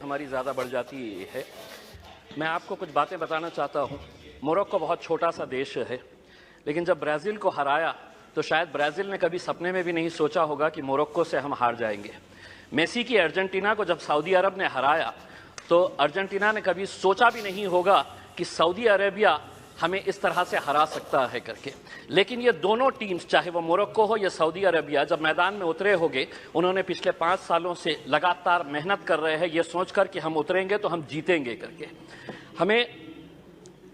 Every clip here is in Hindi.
हमारी ज़्यादा बढ़ जाती है। मैं आपको कुछ बातें बताना चाहता हूँ। मोरक्को बहुत छोटा सा देश है, लेकिन जब ब्राज़ील को हराया तो शायद ब्राज़ील ने कभी सपने में भी नहीं सोचा होगा कि मोरक्को से हम हार जाएंगे। मेसी की अर्जेंटीना को जब सऊदी अरब ने हराया तो अर्जेंटीना ने कभी सोचा भी नहीं होगा कि सऊदी अरेबिया हमें इस तरह से हरा सकता है करके। लेकिन ये दोनों टीम्स, चाहे वो मोरक्को हो या सऊदी अरेबिया, जब मैदान में उतरे होंगे, उन्होंने पिछले 5 सालों से लगातार मेहनत कर रहे हैं ये सोचकर कि हम उतरेंगे तो हम जीतेंगे करके। हमें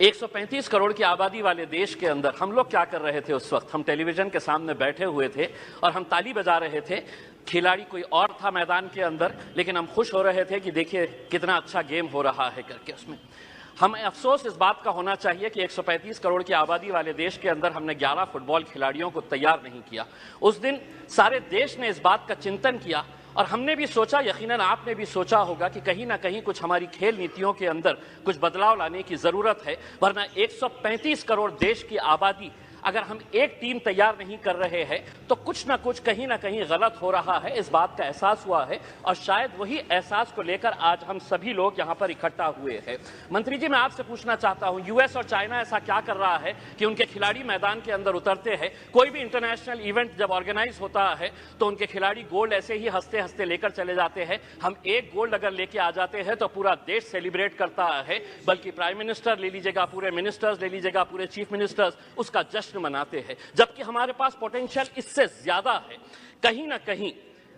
135 करोड़ की आबादी वाले देश के अंदर हम लोग क्या कर रहे थे उस वक्त? हम टेलीविजन के सामने बैठे हुए थे और हम ताली बजा रहे थे। खिलाड़ी कोई और था मैदान के अंदर, लेकिन हम खुश हो रहे थे कि देखिए कितना अच्छा गेम हो रहा है करके। उसमें हमें अफसोस इस बात का होना चाहिए कि 135 करोड़ की आबादी वाले देश के अंदर हमने 11 फुटबॉल खिलाड़ियों को तैयार नहीं किया। उस दिन सारे देश ने इस बात का चिंतन किया और हमने भी सोचा, यकीनन आपने भी सोचा होगा कि कहीं ना कहीं कुछ हमारी खेल नीतियों के अंदर कुछ बदलाव लाने की जरूरत है, वरना 135 करोड़ देश की आबादी अगर हम एक टीम तैयार नहीं कर रहे हैं तो कुछ ना कुछ कहीं ना कहीं गलत हो रहा है। इस बात का एहसास हुआ है और शायद वही एहसास को लेकर आज हम सभी लोग यहां पर इकट्ठा हुए हैं। मंत्री जी, मैं आपसे पूछना चाहता हूं, यूएस और चाइना ऐसा क्या कर रहा है कि उनके खिलाड़ी मैदान के अंदर उतरते हैं? कोई भी इंटरनेशनल इवेंट जब ऑर्गेनाइज होता है तो उनके खिलाड़ी गोल्ड ऐसे ही हंसते हंसते लेकर चले जाते हैं। हम एक गोल्ड अगर लेके आ जाते हैं तो पूरा देश सेलिब्रेट करता है, बल्कि प्राइम मिनिस्टर ले लीजिएगा, पूरे मिनिस्टर्स ले लीजिएगा, पूरे चीफ मिनिस्टर्स उसका जश्न मनाते हैं, जबकि हमारे पास पोटेंशियल इससे ज्यादा है। कहीं ना कहीं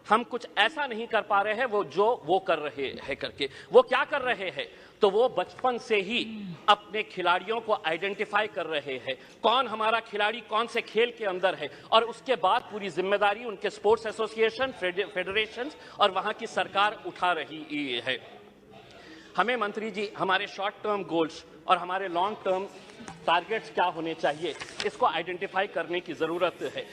हम कुछ ऐसा नहीं कर पा रहे हैं वो कर रहे हैं करके। वो क्या कर रहे हैं? तो वो बचपन से ही अपने खिलाड़ियों को आइडेंटिफाई कर रहे हैं, कौन हमारा खिलाड़ी कौन से खेल के अंदर है, और उसके बाद पूरी जिम्मेदारी उनके स्पोर्ट्स एसोसिएशन, फेडरेशन और वहां की सरकार उठा रही है। हमें मंत्री जी हमारे शॉर्ट टर्म गोल्स और हमारे लॉन्ग टर्म टारगेट्स क्या होने चाहिए, इसको आइडेंटिफाई करने की जरूरत है।